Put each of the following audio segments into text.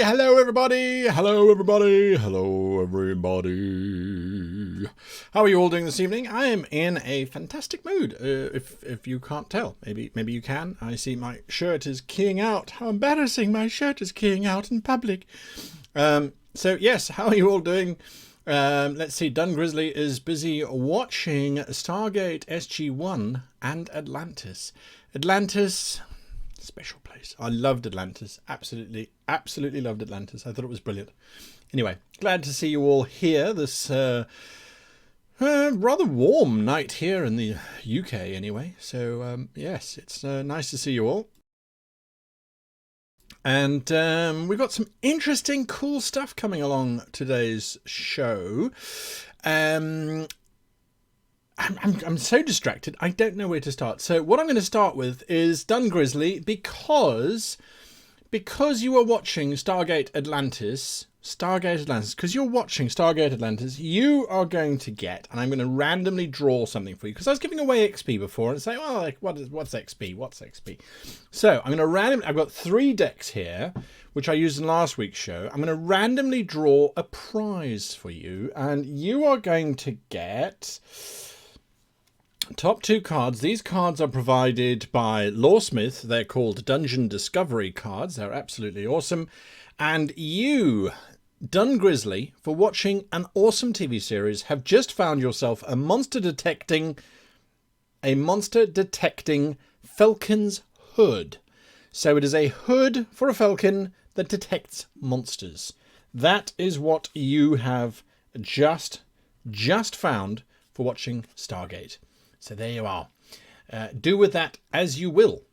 Hello everybody, hello everybody, hello everybody. How are you all doing this evening? I am in a fantastic mood, if you can't tell. Maybe you can. I see my shirt is keying out. How embarrassing, my shirt is keying out in public. So yes, how are you all doing? Let's see, Dun Grizzly is busy watching Stargate SG-1 and Atlantis. Atlantis, special place. I loved Atlantis. Absolutely loved Atlantis. I thought it was brilliant. Anyway, glad to see you all here this rather warm night here in the UK anyway. So yes, it's nice to see you all. And we've got some interesting, cool stuff coming along today's show. I'm so distracted. I don't know where to start. So what I'm going to start with is Dun Grizzly, because you are watching Stargate Atlantis, because you're watching Stargate Atlantis, you are going to get, and I'm going to randomly draw something for you, because I was giving away XP before and say, well, like, what's XP? What's XP? So I'm going to randomly, I've got 3 decks here, which I used in last week's show. I'm going to randomly draw a prize for you, and you are going to get top 2 cards. These cards are provided by Lawsmith. They're called Dungeon Discovery cards. They're absolutely awesome. And you, Dun Grizzly, for watching an awesome TV series, have just found yourself a monster detecting Falcon's hood. So it is a hood for a Falcon that detects monsters. That is what you have just found for watching Stargate. So there you are. Do with that as you will.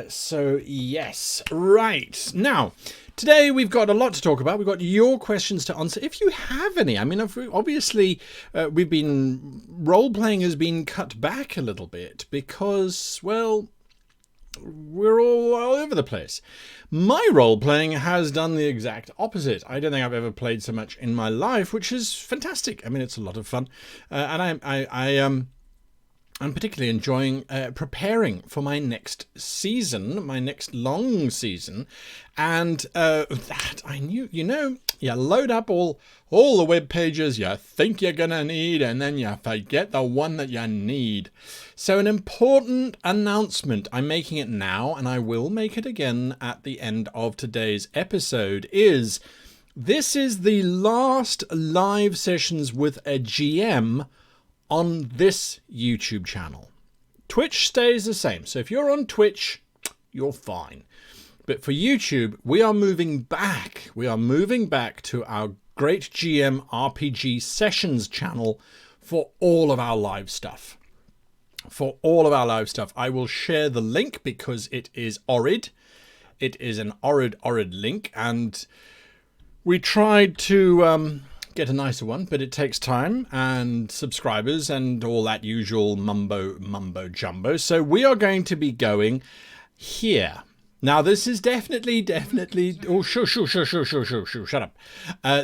So yes, right. Now, today we've got a lot to talk about. We've got your questions to answer, if you have any. I mean, obviously, role-playing has been cut back a little bit because, well, we're all over the place. My role-playing has done the exact opposite. I don't think I've ever played so much in my life, which is fantastic. I mean, it's a lot of fun. And I'm particularly enjoying preparing for my next season, my next long season. And that I knew, you load up all the web pages you think you're going to need, and then you forget the one that you need. So an important announcement, I'm making it now, and I will make it again at the end of today's episode, is this is the last live sessions with a GM on this YouTube channel. Twitch stays the same. So if you're on Twitch, you're fine. But for YouTube, we are moving back. We are moving back to our Great GM RPG Sessions channel for all of our live stuff. I will share the link because it is horrid. It is an horrid link, and we tried to get a nicer one, but it takes time and subscribers and all that usual mumbo jumbo. So we are going to be going here. Now this is definitely oh shut up.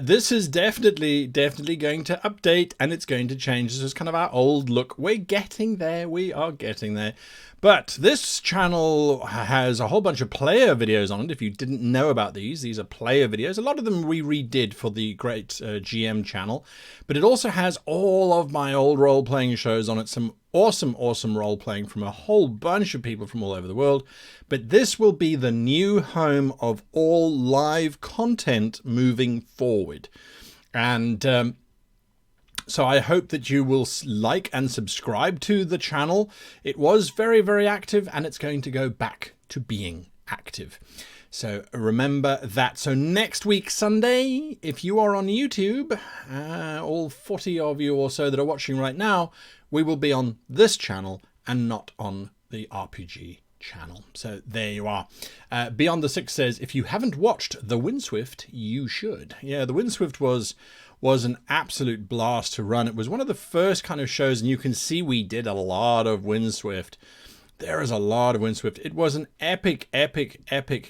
This is definitely going to update, and it's going to change. This is kind of our old look. We're getting there. We are getting there. But this channel has a whole bunch of player videos on it. If you didn't know about these are player videos. A lot of them we redid for the Great GM channel. But it also has all of my old role-playing shows on it. Some awesome role-playing from a whole bunch of people from all over the world. But this will be the new home of all live content moving forward. And so I hope that you will like and subscribe to the channel. It was very active, and it's going to go back to being active. So remember that. So next week, Sunday, if you are on YouTube, all 40 of you or so that are watching right now, we will be on this channel and not on the RPG channel. So there you are. Beyond the Six says, if you haven't watched The Windswift, you should. Yeah, The Windswift was an absolute blast to run. It was one of the first kind of shows, and you can see we did a lot of Windswift. There is a lot of Windswift. It was an epic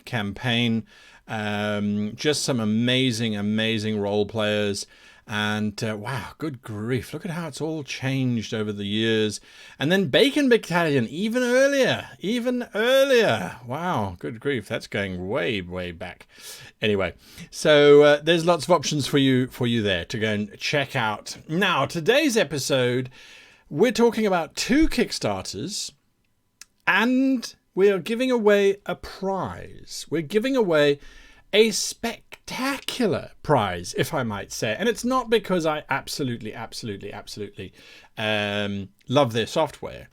campaign. Just some amazing role players. And wow, good grief, look at how it's all changed over the years. And then Bacon Battalion, even earlier. Wow, good grief, that's going way back. Anyway, so there's lots of options for you there to go and check out. Now, today's episode, we're talking about 2 Kickstarters, and we are giving away a prize. We're giving away a spectacular prize, if I might say. And it's not because I absolutely love their software,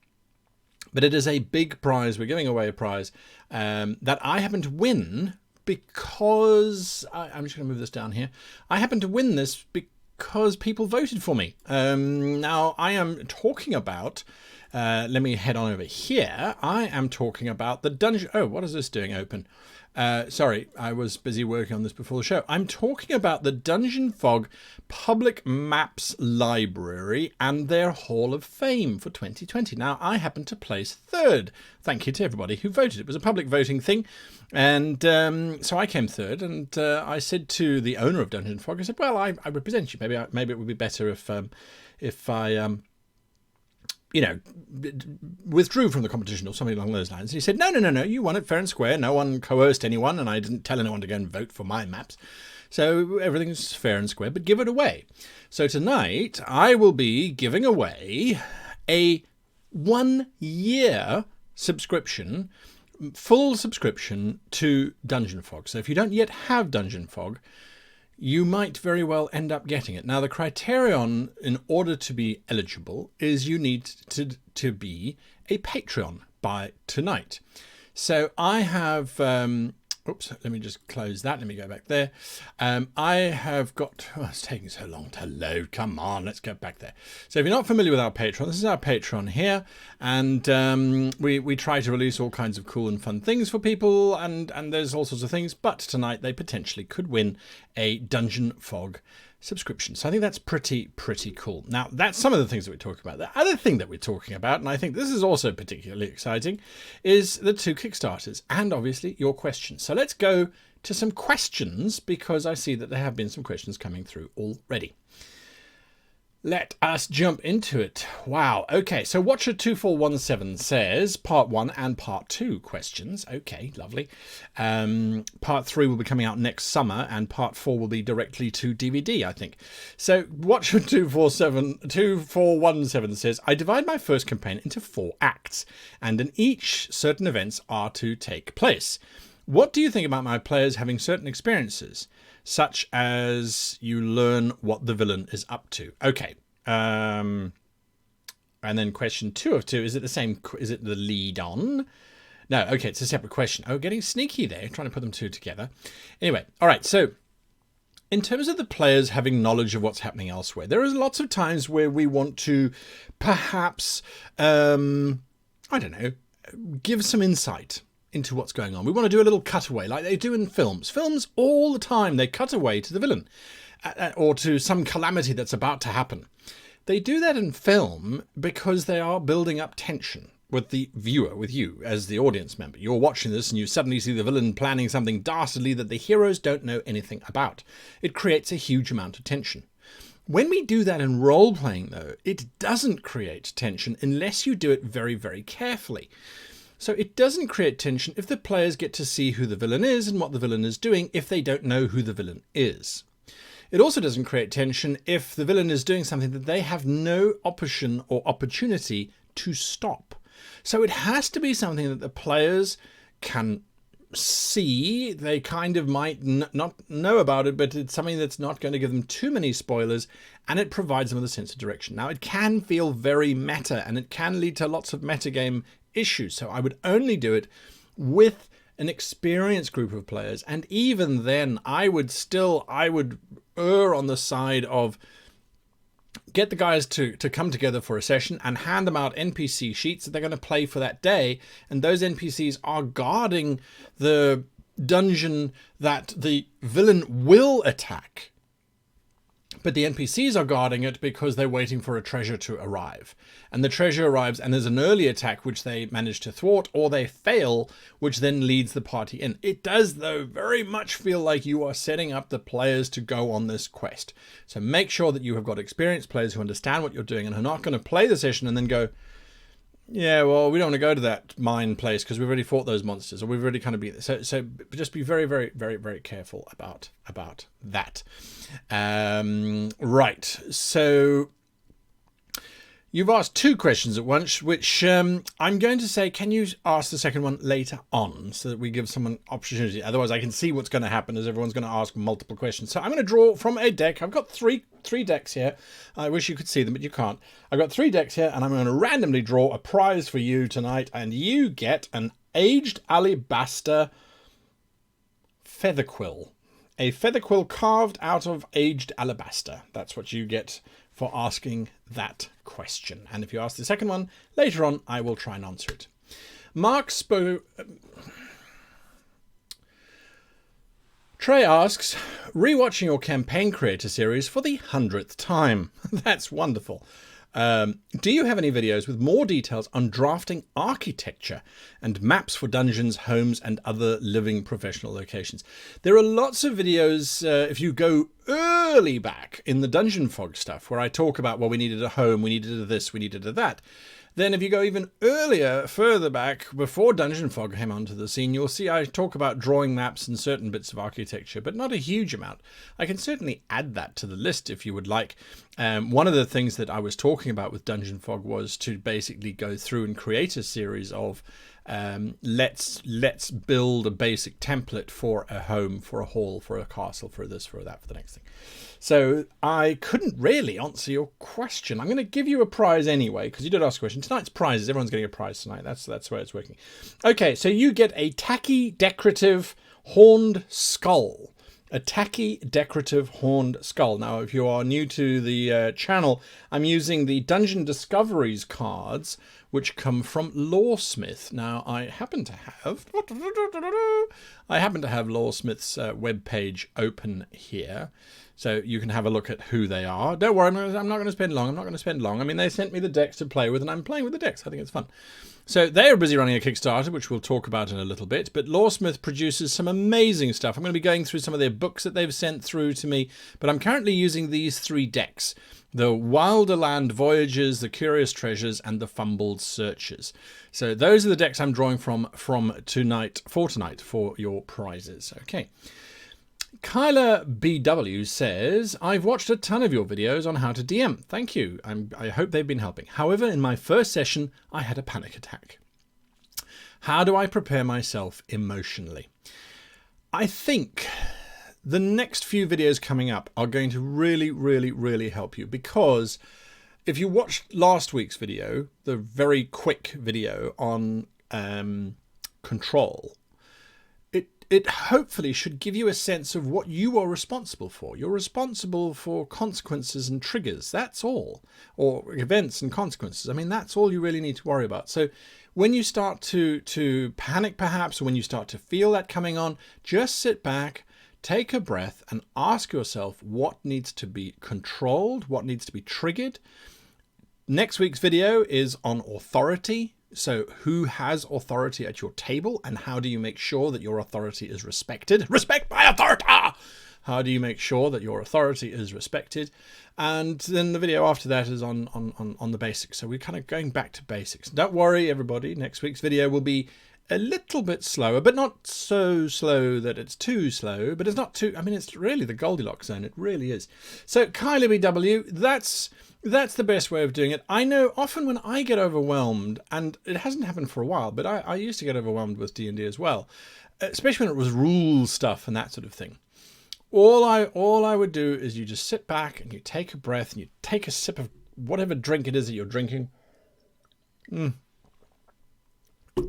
but it is a big prize. We're giving away a prize that I happen to win because I'm just going to move this down here. I happen to win this because people voted for me. Now I am talking about, let me head on over here. I am talking about the dungeon. Oh, what is this doing open? Sorry, I was busy working on this before the show. I'm talking about the Dungeon Fog Public Maps Library and their Hall of Fame for 2020. Now, I happened to place 3rd. Thank you to everybody who voted. It was a public voting thing. And so I came 3rd, and I said to the owner of Dungeon Fog, I said, well, I represent you. Maybe it would be better if I withdrew from the competition or something along those lines. And he said, no, you won it fair and square. No one coerced anyone, and I didn't tell anyone to go and vote for my maps. So everything's fair and square, but give it away. So tonight I will be giving away a 1-year subscription, full subscription to Dungeon Fog. So if you don't yet have Dungeon Fog, you might very well end up getting it. Now, the criterion in order to be eligible is you need to be a Patreon by tonight. So I have, oops, let me just close that. Let me go back there. I have got, it's taking so long to load. Come on, let's get back there. So if you're not familiar with our Patreon, this is our Patreon here. And we try to release all kinds of cool and fun things for people. And there's all sorts of things. But tonight they potentially could win a Dungeon Fog subscription. So I think that's pretty cool. Now, that's some of the things that we're talking about. The other thing that we're talking about, and I think this is also particularly exciting, is the 2 Kickstarters and obviously your questions. So let's go to some questions, because I see that there have been some questions coming through already. Let us jump into it. Wow. Okay. So Watcher2417 says part 1 and part 2 questions. Okay. Lovely. Part 3 will be coming out next summer, and part 4 will be directly to DVD, I think. So Watcher2417 says, I divide my first campaign into 4 acts, and in each certain events are to take place. What do you think about my players having certain experiences, such as you learn what the villain is up to? Okay. And then question 2 of 2, is it the same? Is it the lead on? No. Okay. It's a separate question. Oh, getting sneaky there, trying to put them 2 together. Anyway. All right. So in terms of the players having knowledge of what's happening elsewhere, there are lots of times where we want to perhaps, I don't know, give some insight into what's going on. We want to do a little cutaway like they do in films. Films all the time, they cut away to the villain or to some calamity that's about to happen. They do that in film because they are building up tension with the viewer, with you as the audience member. You're watching this and you suddenly see the villain planning something dastardly that the heroes don't know anything about. It creates a huge amount of tension. When we do that in role-playing, though, it doesn't create tension unless you do it very, very carefully. So it doesn't create tension if the players get to see who the villain is and what the villain is doing if they don't know who the villain is. It also doesn't create tension if the villain is doing something that they have no option or opportunity to stop. So it has to be something that the players can see. They kind of might not know about it, but it's something that's not going to give them too many spoilers, and it provides them with a sense of direction. Now, it can feel very meta, and it can lead to lots of metagame issues. So I would only do it with an experienced group of players. And even then, I would err on the side of get the guys to come together for a session and hand them out NPC sheets that they're going to play for that day. And those NPCs are guarding the dungeon that the villain will attack. But the NPCs are guarding it because they're waiting for a treasure to arrive. And the treasure arrives and there's an early attack which they manage to thwart, or they fail, which then leads the party in. It does, though, very much feel like you are setting up the players to go on this quest. So make sure that you have got experienced players who understand what you're doing and are not going to play the session and then go, yeah, well, we don't want to go to that mine place because we've already fought those monsters, or we've already kind of beat it. So just be very, very, very, very careful about that. Right. So you've asked two questions at once, which I'm going to say, can you ask the second one later on so that we give someone opportunity? Otherwise, I can see what's going to happen as everyone's going to ask multiple questions. So I'm going to draw from a deck. I've got three decks here. I wish you could see them, but you can't. I've got 3 decks here, and I'm going to randomly draw a prize for you tonight, and you get an aged alabaster feather quill. A feather quill carved out of aged alabaster. That's what you get for asking that question. And if you ask the second one later on, I will try and answer it. Trey asks, rewatching your campaign creator series for the 100th time. That's wonderful. Do you have any videos with more details on drafting architecture and maps for dungeons, homes, and other living professional locations? There are lots of videos, if you go early back in the Dungeon Fog stuff, where I talk about, well, we needed a home, we needed a this, we needed a that. Then if you go even earlier, further back, before Dungeon Fog came onto the scene, you'll see I talk about drawing maps and certain bits of architecture, but not a huge amount. I can certainly add that to the list if you would like. One of the things that I was talking about with Dungeon Fog was to basically go through and create a series of let's build a basic template for a home, for a hall, for a castle, for this, for that, for the next thing. So I couldn't really answer your question. I'm going to give you a prize anyway, because you did ask a question. Tonight's prizes. Everyone's getting a prize tonight. That's the way it's working. Okay, so you get a tacky decorative horned skull. A tacky decorative horned skull. Now, if you are new to the channel, I'm using the Dungeon Discoveries cards, which come from Lawsmith. Now, I happen to have Lawsmith's webpage open here, so you can have a look at who they are. Don't worry, I'm not going to spend long. I mean, they sent me the decks to play with, and I'm playing with the decks. I think it's fun. So they are busy running a Kickstarter, which we'll talk about in a little bit. But Lawsmith produces some amazing stuff. I'm going to be going through some of their books that they've sent through to me. But I'm currently using these 3 decks. The Wilderland Voyages, the Curious Treasures, and the Fumbled Searches. So those are the decks I'm drawing from tonight for your prizes. Okay. Kyla BW says, I've watched a ton of your videos on how to DM. Thank you. I hope they've been helping. However, in my first session, I had a panic attack. How do I prepare myself emotionally? I think the next few videos coming up are going to really, really, really help you, because if you watched last week's video, the very quick video on control, it hopefully should give you a sense of what you are responsible for. You're responsible for consequences and triggers. That's all. Or events and consequences. I mean, that's all you really need to worry about. So when you start to panic, perhaps, or when you start to feel that coming on, just sit back, take a breath, and ask yourself what needs to be controlled, what needs to be triggered. Next week's video is on authority. So who has authority at your table, and how do you make sure that your authority is respected? Respect my authority! How do you make sure that your authority is respected? And then the video after that is on the basics. So we're kind of going back to basics. Don't worry, everybody. Next week's video will be a little bit slower, but not so slow that it's too slow, but it's not too, I mean, it's really the Goldilocks zone. It really is. So Kylie BW, that's the best way of doing it. I know often when I get overwhelmed, and it hasn't happened for a while, but I used to get overwhelmed with D&D as well, especially when it was rule stuff and that sort of thing. All I would do is you just sit back and you take a breath and you take a sip of whatever drink it is that you're drinking.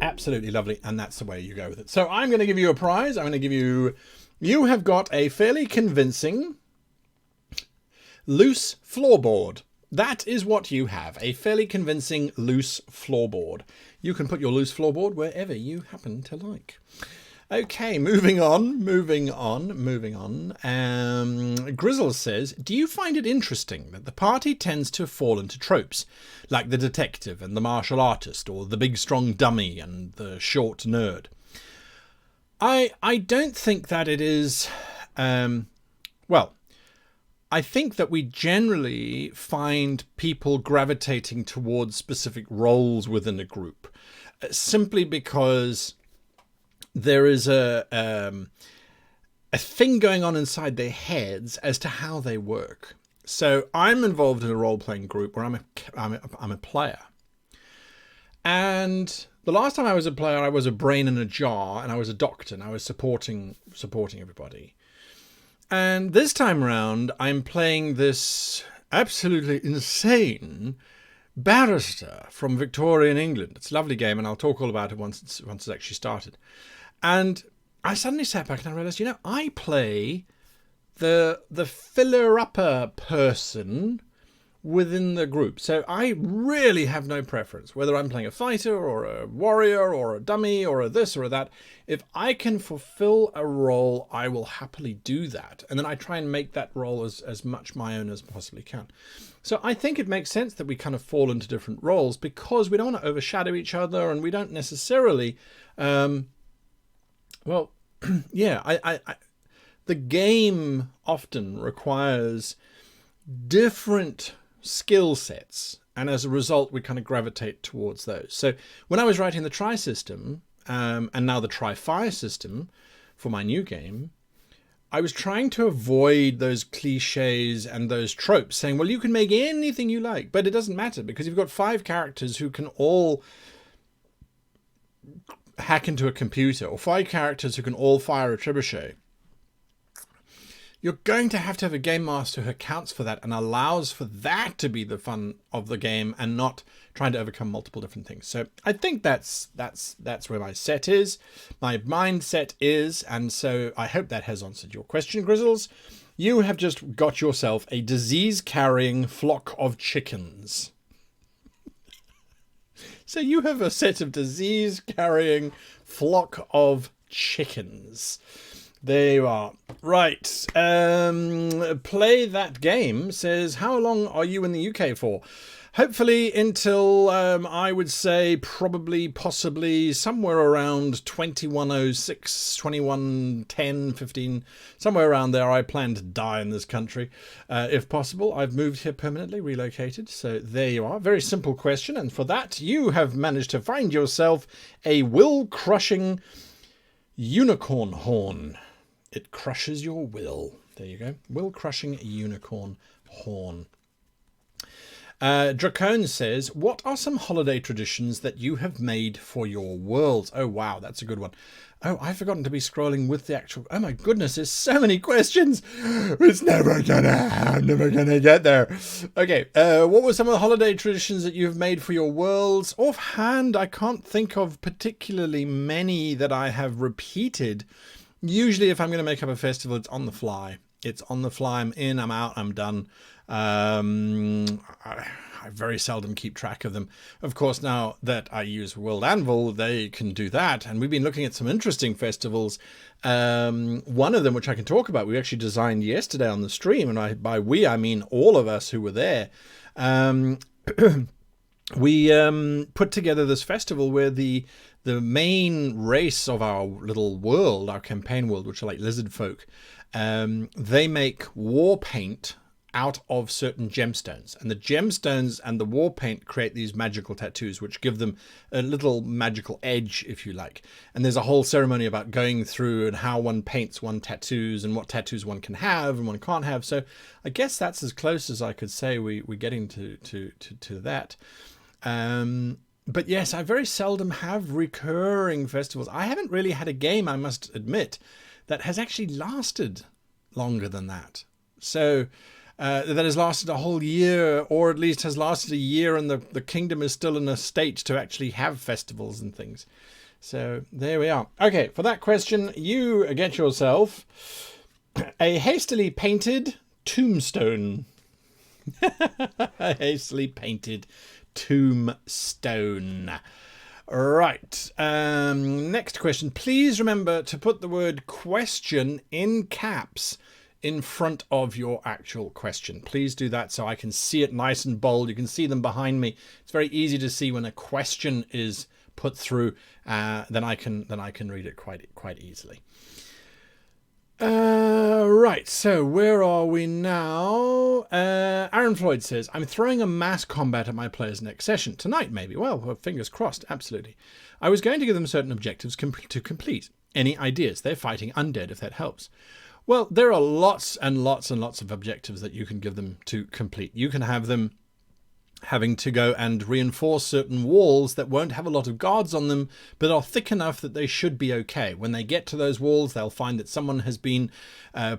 Absolutely lovely, and that's the way you go with it. So I'm going to give you a prize. I'm going to give you have got a fairly convincing loose floorboard. That is what you have, a fairly convincing loose floorboard. You can put your loose floorboard wherever you happen to like. Okay, moving on. Grizzle says, do you find it interesting that the party tends to fall into tropes, like the detective and the martial artist, or the big strong dummy and the short nerd? I don't think that it is... well, I think that we generally find people gravitating towards specific roles within a group, simply because there is a thing going on inside their heads as to how they work. So I'm involved in a role-playing group where I'm a player. And the last time I was a player, I was a brain in a jar, and I was a doctor, and I was supporting everybody. And this time around, I'm playing this absolutely insane barrister from Victorian England. It's a lovely game, and I'll talk all about it once it's actually started. And I suddenly sat back and I realised, I play the filler-upper person within the group. So I really have no preference, whether I'm playing a fighter or a warrior or a dummy or a this or a that. If I can fulfill a role, I will happily do that. And then I try and make that role as much my own as possibly can. So I think it makes sense that we kind of fall into different roles, because we don't want to overshadow each other, and we don't necessarily... well, yeah, the game often requires different skill sets, and as a result, we kind of gravitate towards those. So when I was writing the Try system, and now the Try Fire system for my new game, I was trying to avoid those cliches and those tropes, saying, well, you can make anything you like, but it doesn't matter, because you've got 5 characters who can all hack into a computer, or 5 characters who can all fire a trebuchet. You're going to have a game master who accounts for that and allows for that to be the fun of the game, and not trying to overcome multiple different things. So I think that's where my set is, my mindset is, and so I hope that has answered your question, Grizzles. You have just got yourself a disease-carrying flock of chickens. So you have a set of disease-carrying flock of chickens. There you are. Right. Play That Game says, how long are you in the UK for? Hopefully until, I would say, possibly somewhere around 2106, 2110, 15, somewhere around there. I plan to die in this country, if possible. I've moved here permanently, relocated. So there you are. Very simple question. And for that, you have managed to find yourself a will-crushing unicorn horn. It crushes your will. There you go. Will-crushing unicorn horn. Dracone says, what are some holiday traditions that you have made for your worlds? Oh, wow, that's a good one. Oh, I've forgotten to be scrolling with the actual... Oh, my goodness, there's so many questions. I'm never gonna get there. Okay, what were some of the holiday traditions that you've made for your worlds? Offhand, I can't think of particularly many that I have repeated. Usually, if I'm going to make up a festival, it's on the fly. It's on the fly. I'm in, I'm out, I'm done. I very seldom keep track of them. Of course, now that I use World Anvil, they can do that. And we've been looking at some interesting festivals. One of them, which I can talk about, we actually designed yesterday on the stream. And by we, I mean all of us who were there. We put together this festival where the main race of our little world, our campaign world, which are like lizard folk, they make war paint out of certain gemstones, and the gemstones and the war paint create these magical tattoos, which give them a little magical edge, if you like. And there's a whole ceremony about going through and how one paints one tattoos and what tattoos one can have and one can't have. So I guess that's as close as I could say we're getting to that. But yes, I very seldom have recurring festivals. I haven't really had a game, I must admit, that has actually lasted longer than that. So that has lasted a whole year, or at least has lasted a year, and the kingdom is still in a state to actually have festivals and things. So there we are. Okay, for that question, you get yourself a hastily painted tombstone. A hastily painted tombstone. Right. Next question. Please remember to put the word question in caps in front of your actual question. Please do that so I can see it nice and bold. You can see them behind me. It's very easy to see when a question is put through. Then I can read it quite easily. Right, so where are we now? Aaron Floyd says, I'm throwing a mass combat at my players next session. Tonight, maybe. Well, fingers crossed, absolutely. I was going to give them certain objectives to complete. Any ideas? They're fighting undead, if that helps. Well, there are lots and lots and lots of objectives that you can give them to complete. You can have them having to go and reinforce certain walls that won't have a lot of guards on them, but are thick enough that they should be okay. When they get to those walls, they'll find that someone has been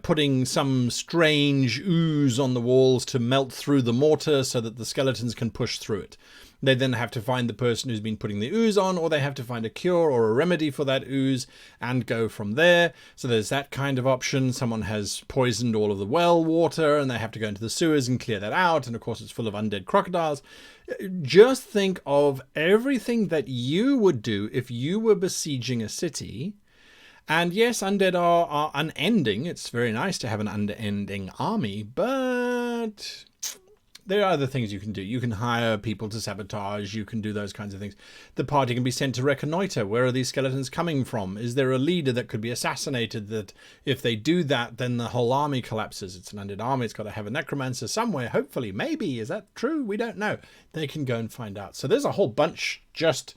putting some strange ooze on the walls to melt through the mortar so that the skeletons can push through it. They then have to find the person who's been putting the ooze on, or they have to find a cure or a remedy for that ooze and go from there. So there's that kind of option. Someone has poisoned all of the well water and they have to go into the sewers and clear that out. And of course, it's full of undead crocodiles. Just think of everything that you would do if you were besieging a city. And yes, undead are unending. It's very nice to have an unending army, but there are other things you can do. You can hire people to sabotage. You can do those kinds of things. The party can be sent to reconnoiter. Where are these skeletons coming from? Is there a leader that could be assassinated that if they do that, then the whole army collapses? It's an undead army. It's got to have a necromancer somewhere. Hopefully, maybe. Is that true? We don't know. They can go and find out. So there's a whole bunch just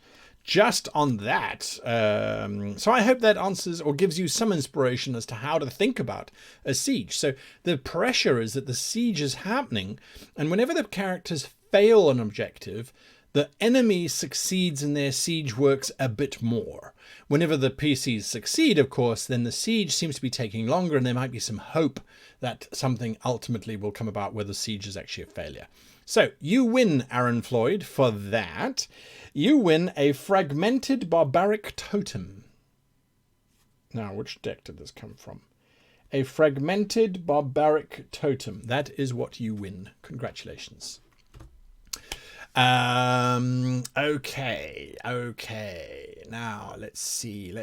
on that. So I hope that answers or gives you some inspiration as to how to think about a siege. So the pressure is that the siege is happening, and whenever the characters fail an objective, the enemy succeeds and their siege works a bit more. Whenever the PCs succeed, of course, then the siege seems to be taking longer, and there might be some hope that something ultimately will come about where the siege is actually a failure. So you win, Aaron Floyd, for that. You win a fragmented barbaric totem. Now, which deck did this come from? A fragmented barbaric totem. That is what you win. Congratulations. Okay. Now, let's see.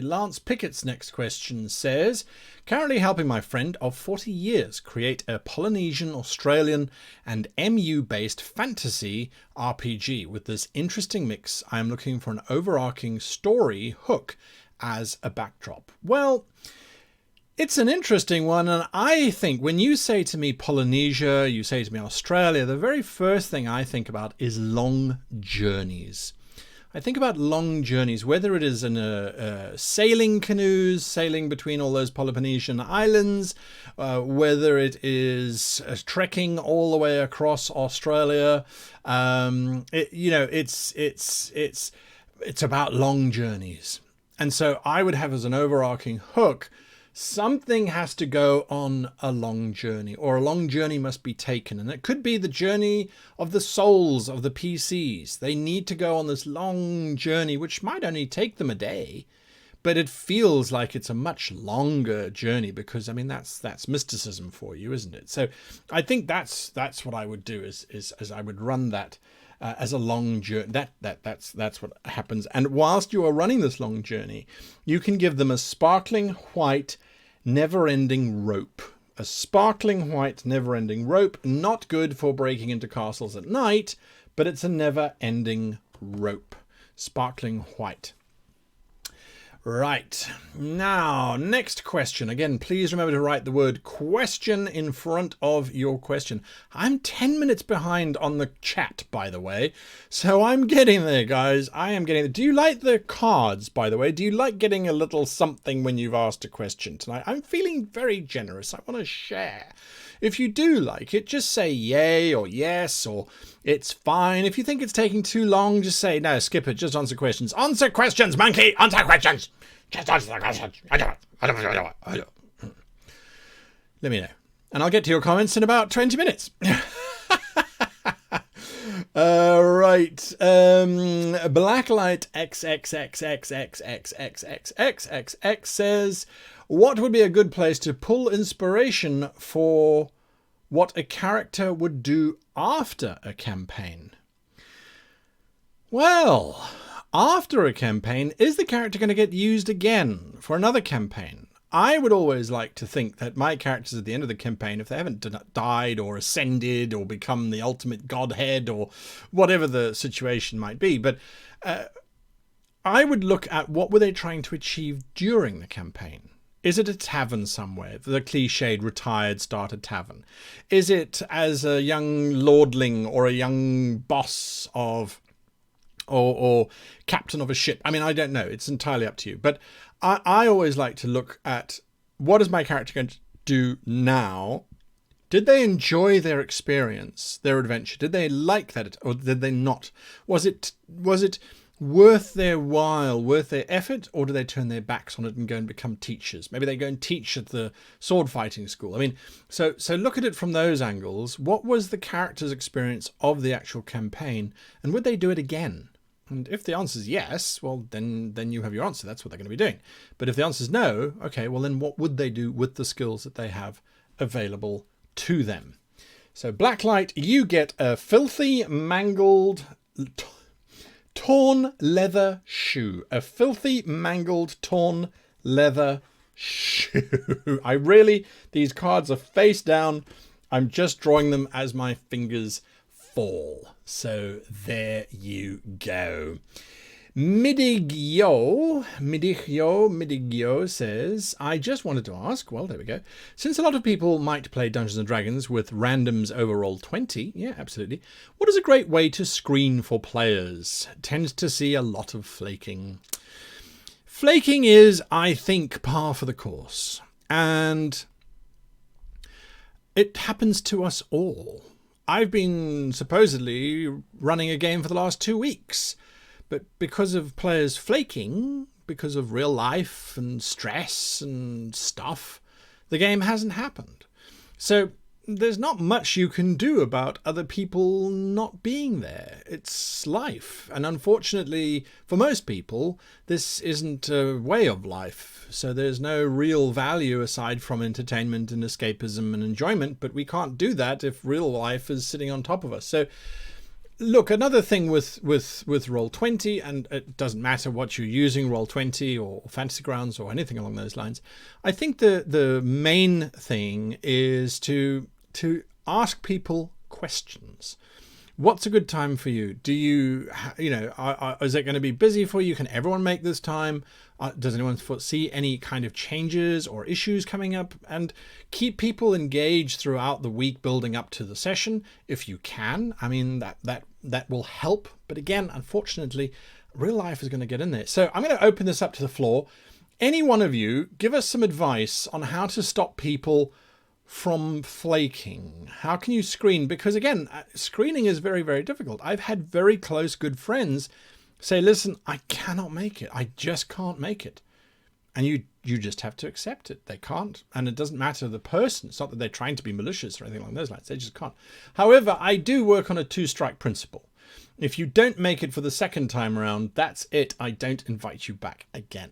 Lance Pickett's next question says, currently helping my friend of 40 years create a Polynesian, Australian, and MU-based fantasy RPG. With this interesting mix, I am looking for an overarching story hook as a backdrop. Well, it's an interesting one, and I think when you say to me Polynesia, you say to me Australia, the very first thing I think about is long journeys. I think about long journeys, whether it is in sailing canoes, sailing between all those Polynesian islands, whether it is trekking all the way across Australia. It's about long journeys. And so I would have as an overarching hook, something has to go on a long journey, or a long journey must be taken. And it could be the journey of the souls of the PCs. They need to go on this long journey, which might only take them a day, but it feels like it's a much longer journey because, I mean, that's mysticism for you, isn't it? So I think that's what I would do is I would run that as a long journey. That's what happens. And whilst you are running this long journey, you can give them a sparkling white, never-ending rope. A sparkling white, never-ending rope. Not good for breaking into castles at night, but it's a never-ending rope. Sparkling white. Right, now, next question. Again, please remember to write the word question in front of your question. I'm 10 minutes behind on the chat, by the way, so I'm getting there, guys. I am getting there. Do you like the cards, by the way? Do you like getting a little something when you've asked a question tonight? I'm feeling very generous. I want to share. If you do like it, just say yay or yes or it's fine. If you think it's taking too long, just say no, skip it, just answer questions. Answer questions, monkey! Answer questions! Just answer the questions. Let me know. And I'll get to your comments in about 20 minutes. Right. Blacklight XXXXXXXXXXX says, what would be a good place to pull inspiration for what a character would do after a campaign? Well, after a campaign, is the character going to get used again for another campaign? I would always like to think that my characters at the end of the campaign, if they haven't died or ascended or become the ultimate godhead or whatever the situation might be, but I would look at what were they trying to achieve during the campaign. Is it a tavern somewhere, the cliched retired starter tavern? Is it as a young lordling or a young boss of or captain of a ship? I mean, I don't know. It's entirely up to you. But I always like to look at what is my character going to do now? Did they enjoy their experience, their adventure? Did they like that, or did they not? Was it worth their while, worth their effort, or do they turn their backs on it and go and become teachers? Maybe they go and teach at the sword fighting school. I mean, so look at it from those angles. What was the character's experience of the actual campaign, and would they do it again? And if the answer is yes, well, then you have your answer. That's what they're going to be doing. But if the answer is no, okay, well, then what would they do with the skills that they have available to them? So Blacklight, you get a filthy, mangled, torn leather shoe. A filthy, mangled, torn leather shoe. These cards are face down. I'm just drawing them as my fingers fall. So there you go. Midigyo says, I just wanted to ask, well, there we go. Since a lot of people might play Dungeons & Dragons with randoms over Roll20, yeah, absolutely. What is a great way to screen for players? Tends to see a lot of flaking. Flaking is, I think, par for the course. And it happens to us all. I've been supposedly running a game for the last 2 weeks. But because of players flaking, because of real life and stress and stuff, the game hasn't happened. So there's not much you can do about other people not being there. It's life. And unfortunately, for most people, this isn't a way of life. So there's no real value aside from entertainment and escapism and enjoyment. But we can't do that if real life is sitting on top of us. So look, another thing with Roll20, and it doesn't matter what you're using, Roll20 or Fantasy Grounds or anything along those lines, I think the main thing is to ask people questions. What's a good time for you? Do you, is it going to be busy for you? Can everyone make this time? Does anyone foresee any kind of changes or issues coming up? And keep people engaged throughout the week building up to the session if you can. I mean, that will help. But again, unfortunately, real life is going to get in there. So I'm going to open this up to the floor. Any one of you, give us some advice on how to stop people from flaking. How can you screen? Because again, screening is very, very difficult. I've had very close, good friends say, listen, I cannot make it. I just can't make it. And you just have to accept it. They can't. And it doesn't matter the person. It's not that they're trying to be malicious or anything along those lines. They just can't. However, I do work on a 2-strike principle. If you don't make it for the second time around, that's it. I don't invite you back again.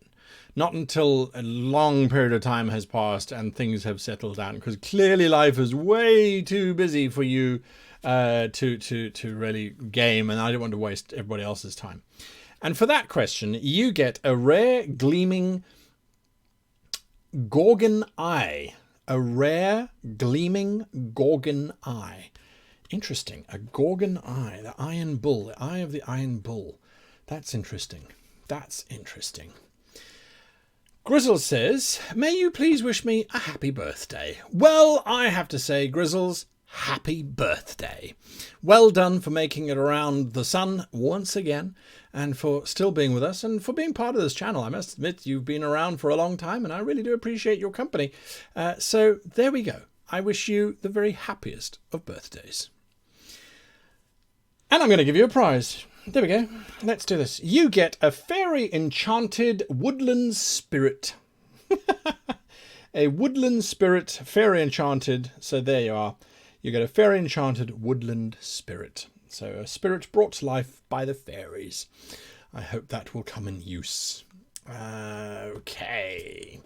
Not until a long period of time has passed and things have settled down, because clearly life is way too busy for you to really game, and I don't want to waste everybody else's time. And for that question, you get a rare gleaming Gorgon eye. A rare gleaming Gorgon eye. Interesting. A Gorgon eye. The Iron Bull. The eye of the Iron Bull. That's interesting. That's interesting. Grizzle says, may you please wish me a happy birthday. Well, I have to say, Grizzles, happy birthday. Well done for making it around the sun once again, and for still being with us, and for being part of this channel. I must admit, you've been around for a long time, and I really do appreciate your company. So there we go. I wish you the very happiest of birthdays. And I'm going to give you a prize. There we go. Let's do this. You get a fairy enchanted woodland spirit. A woodland spirit, fairy enchanted. So there you are. You get a fairy enchanted woodland spirit. So a spirit brought to life by the fairies. I hope that will come in use. Okay.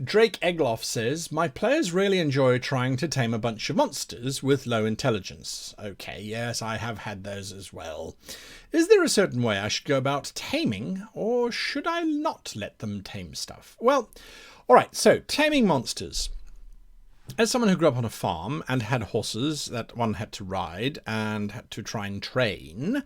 Drake Egloff says, my players really enjoy trying to tame a bunch of monsters with low intelligence. Okay, yes, I have had those as well. Is there a certain way I should go about taming, or should I not let them tame stuff? Well, all right, so taming monsters. As someone who grew up on a farm and had horses that one had to ride and had to try and train,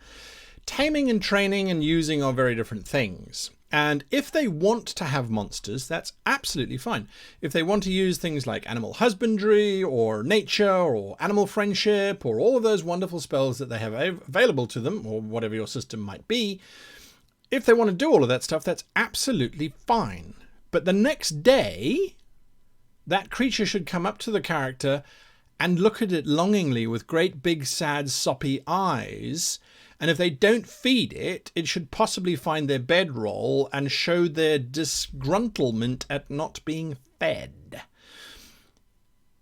taming and training and using are very different things. And if they want to have monsters, that's absolutely fine. If they want to use things like animal husbandry or nature or animal friendship or all of those wonderful spells that they have available to them, or whatever your system might be, if they want to do all of that stuff, that's absolutely fine. But the next day, that creature should come up to the character and look at it longingly with great big sad soppy eyes. And if they don't feed it, it should possibly find their bedroll and show their disgruntlement at not being fed.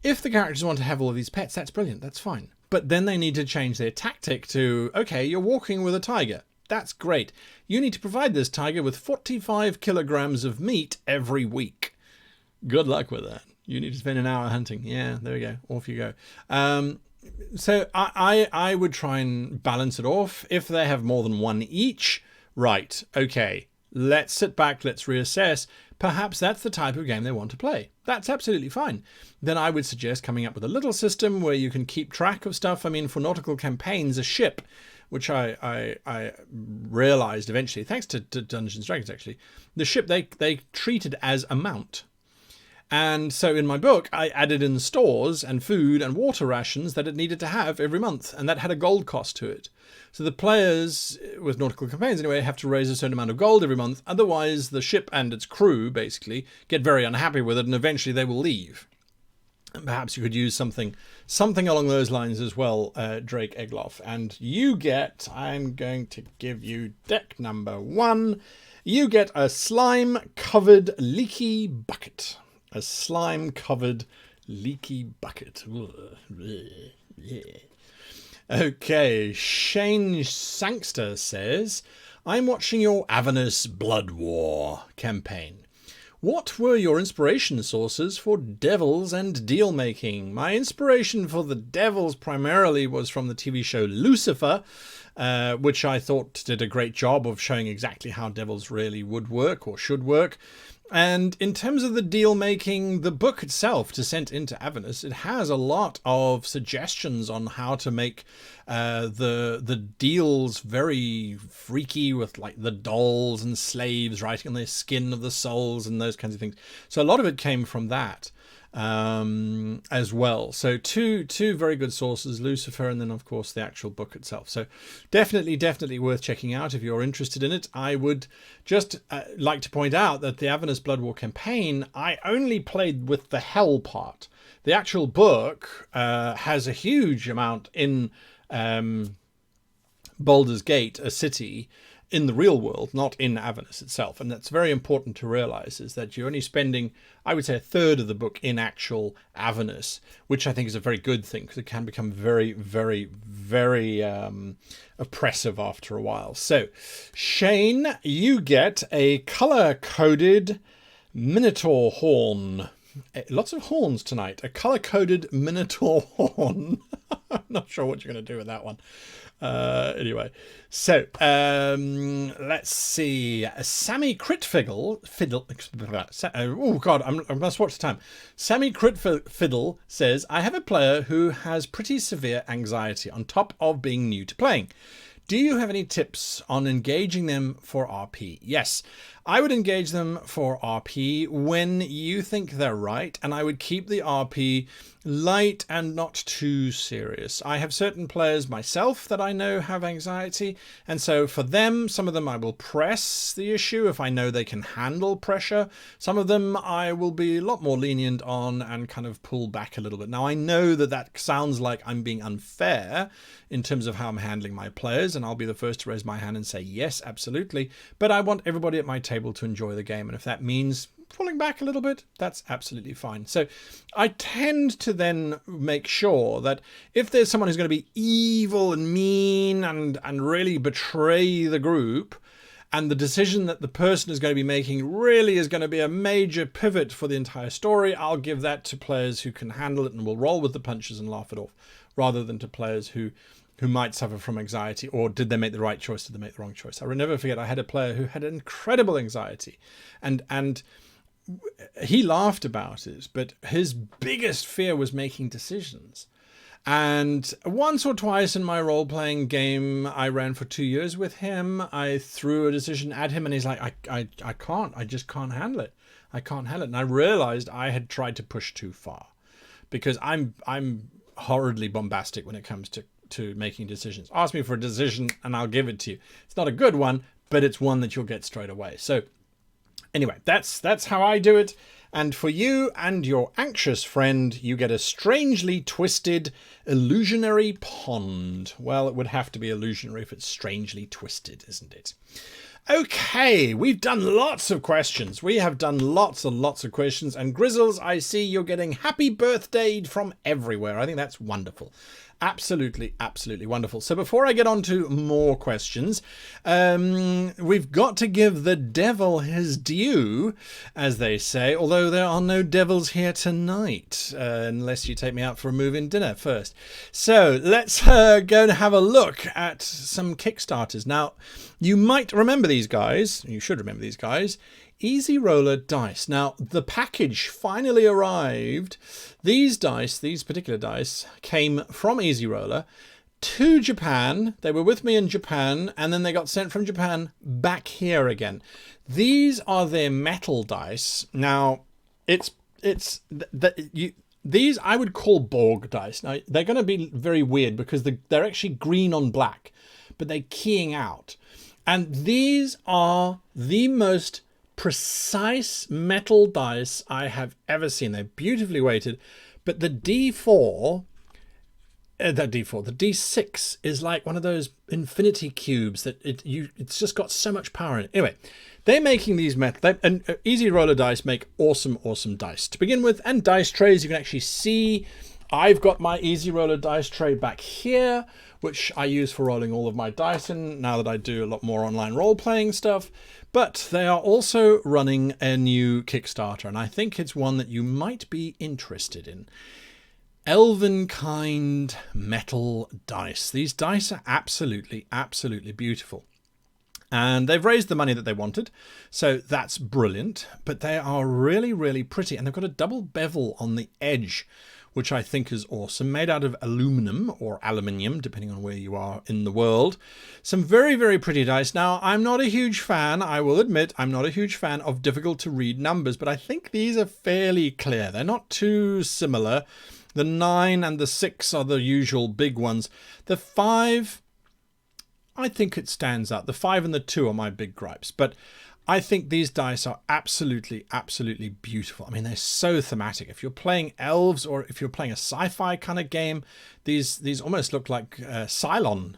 If the characters want to have all of these pets, that's brilliant, that's fine. But then they need to change their tactic to, okay, you're walking with a tiger. That's great. You need to provide this tiger with 45 kilograms of meat every week. Good luck with that. You need to spend an hour hunting. Yeah, there we go. Off you go. So I would try and balance it off. If they have more than one each, right, okay, let's sit back, let's reassess. Perhaps that's the type of game they want to play. That's absolutely fine. Then I would suggest coming up with a little system where you can keep track of stuff. I mean, for nautical campaigns, a ship, which I realized eventually, thanks to Dungeons and Dragons actually, the ship they treated as a mount. And so in my book, I added in stores and food and water rations that it needed to have every month. And that had a gold cost to it. So the players, with nautical campaigns anyway, have to raise a certain amount of gold every month. Otherwise, the ship and its crew basically get very unhappy with it, and eventually they will leave. And perhaps you could use something along those lines as well, Drake Egloff. And you get, I'm going to give you deck number 1. You get a slime-covered leaky bucket. A slime-covered leaky bucket. Okay, Shane Sangster says, I'm watching your Avernus Blood War campaign. What were your inspiration sources for devils and deal making? My inspiration for the devils primarily was from the TV show Lucifer, which I thought did a great job of showing exactly how devils really would work or should work. And in terms of the deal making, the book itself, Descent into Avernus, it has a lot of suggestions on how to make the deals very freaky, with like the dolls and slaves writing on their skin of the souls and those kinds of things. So a lot of it came from that as well. So two very good sources, Lucifer and then of course the actual book itself. So definitely worth checking out if you're interested in it. I would just like to point out that the Avernus Blood War campaign, I only played with the hell part. The actual book has a huge amount in Baldur's Gate, a city in the real world, not in Avernus itself. And that's very important to realize, is that you're only spending, I would say, a third of the book in actual Avernus, which I think is a very good thing, because it can become very oppressive after a while. So, Shane, you get a color-coded Minotaur horn. Lots of horns tonight. A color-coded Minotaur horn. I'm not sure what you're going to do with that one. Anyway, so let's see. Sammy Critfiddle, oh God, I must watch the time. Sammy Critfiddle says, I have a player who has pretty severe anxiety on top of being new to playing. Do you have any tips on engaging them for RP? Yes, I would engage them for RP when you think they're right, and I would keep the RP light and not too serious. I have certain players myself that I know have anxiety, and so for them, some of them I will press the issue if I know they can handle pressure. Some of them I will be a lot more lenient on and kind of pull back a little bit. Now, I know that sounds like I'm being unfair in terms of how I'm handling my players, and I'll be the first to raise my hand and say, yes, absolutely. But I want everybody at my table to enjoy the game, and if that means pulling back a little bit, that's absolutely fine. So I tend to then make sure that if there's someone who's going to be evil and mean and really betray the group, and the decision that the person is going to be making really is going to be a major pivot for the entire story, I'll give that to players who can handle it and will roll with the punches and laugh it off, rather than to players who might suffer from anxiety, or did they make the right choice, did they make the wrong choice. I will never forget, I had a player who had incredible anxiety, and he laughed about it, but his biggest fear was making decisions. And once or twice in my role-playing game I ran for 2 years with him, I threw a decision at him and he's like, I just can't handle it. I can't handle it. And I realized I had tried to push too far, because I'm horridly bombastic when it comes to making decisions. Ask me for a decision and I'll give it to you. It's not a good one, but it's one that you'll get straight away. So anyway, that's how I do it. And for you and your anxious friend, you get a strangely twisted illusionary pond. Well, it would have to be illusionary if it's strangely twisted, isn't it? Okay, we've done lots of questions. We have done lots and lots of questions. And Grizzles, I see you're getting happy birthday from everywhere. I think that's wonderful. Absolutely, absolutely wonderful. So before I get on to more questions, we've got to give the devil his due, as they say, although there are no devils here tonight, unless you take me out for a move-in dinner first. So let's go and have a look at some Kickstarters. Now, you might remember these guys. You should remember these guys. Easy Roller dice. Now, the package finally arrived. These dice, these particular dice, came from Easy Roller to Japan. They were with me in Japan, and then they got sent from Japan back here again. These are their metal dice. Now, these I would call Borg dice. Now, they're going to be very weird because they're actually green on black, but they're keying out. And these are the most precise metal dice I have ever seen. They're beautifully weighted, but the D4, the D6 is like one of those infinity cubes that it's just got so much power in it. Anyway, they're making these metal, and Easy Roller dice make awesome dice to begin with, and dice trays. You can actually see I've got my Easy Roller dice tray back here, which I use for rolling all of my dice in now that I do a lot more online role-playing stuff. But they are also running a new Kickstarter, and I think it's one that you might be interested in. Elvenkind metal dice. These dice are absolutely beautiful. And they've raised the money that they wanted, so that's brilliant. But they are really pretty, and they've got a double bevel on the edge, which I think is awesome, made out of aluminum or aluminium, depending on where you are in the world. Some very pretty dice. Now, I'm not a huge fan, I will admit, I'm not a huge fan of difficult to read numbers, but I think these are fairly clear. They're not too similar. The 9 and the 6 are the usual big ones. The 5, I think it stands out. The 5 and the 2 are my big gripes, but I think these dice are absolutely beautiful. I mean, they're so thematic. If you're playing elves or if you're playing a sci-fi kind of game, these almost look like Cylon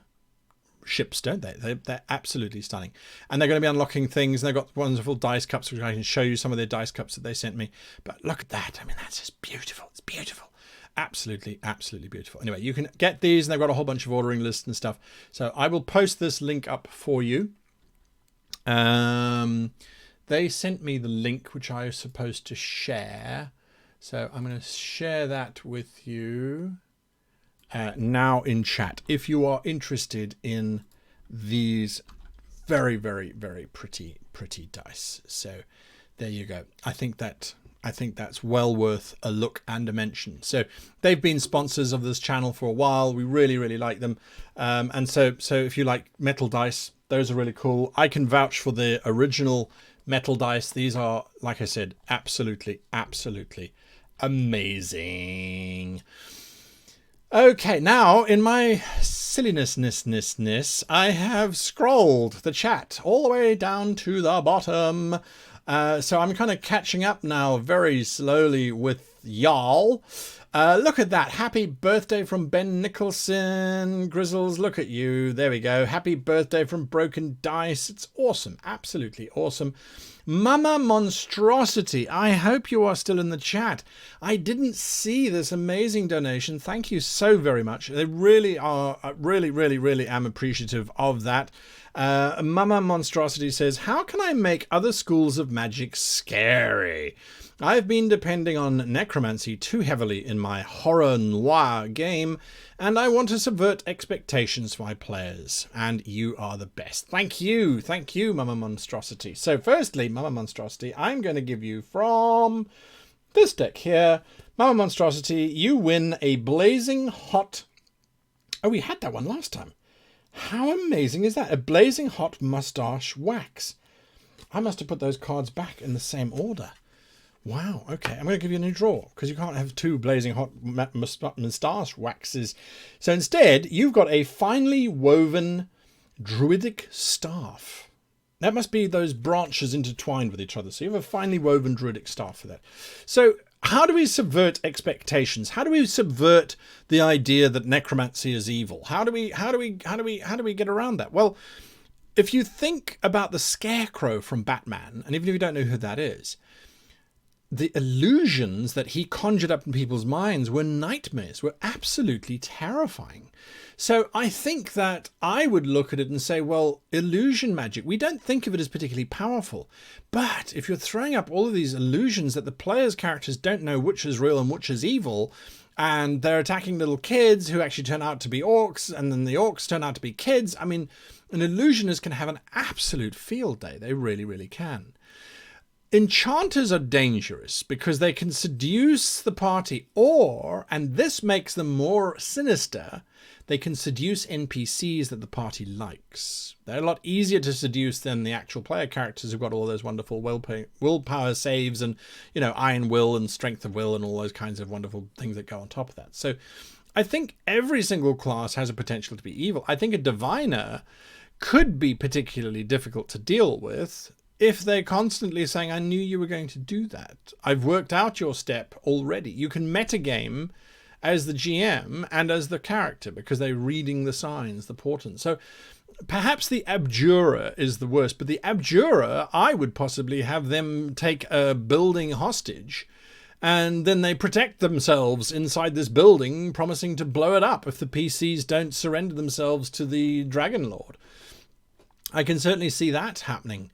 ships, don't they? They're absolutely stunning. And they're going to be unlocking things. And they've got wonderful dice cups, which I can show you some of their dice cups that they sent me. But look at that. I mean, that's just beautiful. It's beautiful. Absolutely beautiful. Anyway, you can get these, and they've got a whole bunch of ordering lists and stuff. So I will post this link up for you. They sent me the link, which I was supposed to share. So I'm going to share that with you now in chat. If you are interested in these very pretty dice. So there you go. I think that's well worth a look and a mention. So they've been sponsors of this channel for a while. We really like them. And so if you like metal dice, those are really cool. I can vouch for the original metal dice. These are, like I said, absolutely amazing. Okay, now in my silliness, I have scrolled the chat all the way down to the bottom. So I'm kind of catching up now very slowly with y'all. Look at that. Happy birthday from Ben Nicholson. Grizzles, look at you. There we go. Happy birthday from Broken Dice. It's awesome. Absolutely awesome. Mama Monstrosity, I hope you are still in the chat. I didn't see this amazing donation. Thank you so very much. They really are, really am appreciative of that. Mama Monstrosity says, how can I make other schools of magic scary? I've been depending on necromancy too heavily in my horror noir game, and I want to subvert expectations for my players. And you are the best. Thank you, Mama Monstrosity. So firstly, Mama Monstrosity, I'm going to give you from this deck here, Mama Monstrosity, you win a blazing hot... Oh, we had that one last time. How amazing is that? A blazing hot mustache wax. I must have put those cards back in the same order. Wow, okay. I'm going to give you a new draw because you can't have two blazing hot moustache waxes. So instead, you've got a finely woven druidic staff. That must be those branches intertwined with each other. So you have a finely woven druidic staff for that. So how do we subvert expectations? How do we subvert the idea that necromancy is evil? How do we get around that? Well, if you think about the Scarecrow from Batman, and even if you don't know who that is, the illusions that he conjured up in people's minds were nightmares, were absolutely terrifying. So I think that I would look at it and say, well, illusion magic, we don't think of it as particularly powerful. But if you're throwing up all of these illusions that the players' characters don't know which is real and which is evil, and they're attacking little kids who actually turn out to be orcs, and then the orcs turn out to be kids, I mean, an illusionist can have an absolute field day. They really, really can. Enchanters are dangerous because they can seduce the party, or, and this makes them more sinister, they can seduce NPCs that the party likes. They're a lot easier to seduce than the actual player characters who've got all those wonderful willpower saves and, you know, iron will and strength of will and all those kinds of wonderful things that go on top of that. So I think every single class has a potential to be evil. I think a diviner could be particularly difficult to deal with if they're constantly saying, I knew you were going to do that. I've worked out your step already. You can metagame as the GM and as the character because they're reading the signs, the portents. So perhaps the Abjurer is the worst, but the Abjurer, I would possibly have them take a building hostage and then they protect themselves inside this building, promising to blow it up if the PCs don't surrender themselves to the Dragon Lord. I can certainly see that happening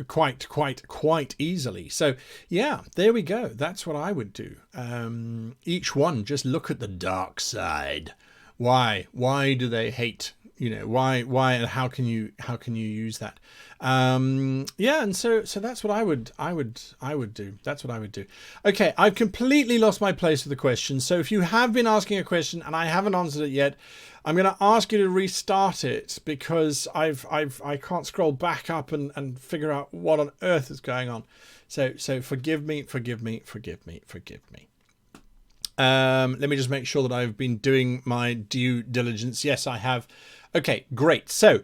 quite easily. So yeah, there we go. That's what I would do. Each one, just look at the dark side. Why do they hate? You know, why, and how can you use that? Yeah, and so that's what I would do. That's what I would do. Okay, I've completely lost my place with the question. So if you have been asking a question and I haven't answered it yet, I'm going to ask you to restart it because I can't scroll back up and figure out what on earth is going on. So forgive me. Let me just make sure that I've been doing my due diligence. Yes, I have. Okay, great. So,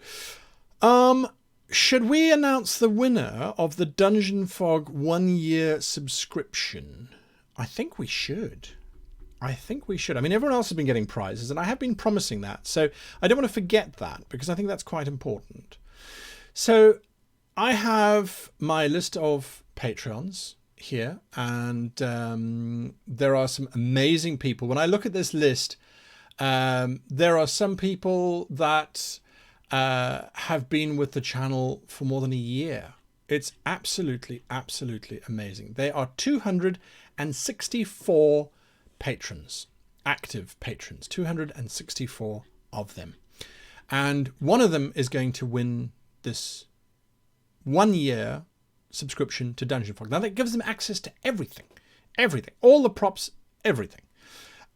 should we announce the winner of the Dungeon Fog 1-year subscription? I think we should. I mean, everyone else has been getting prizes, and I have been promising that. So I don't want to forget that because I think that's quite important. So I have my list of Patreons here, and there are some amazing people. When I look at this list, there are some people that have been with the channel for more than a year. It's absolutely amazing. There are 264 patrons, active patrons, 264 of them. And one of them is going to win this 1-year subscription to Dungeon Fog. Now that gives them access to everything, all the props, everything.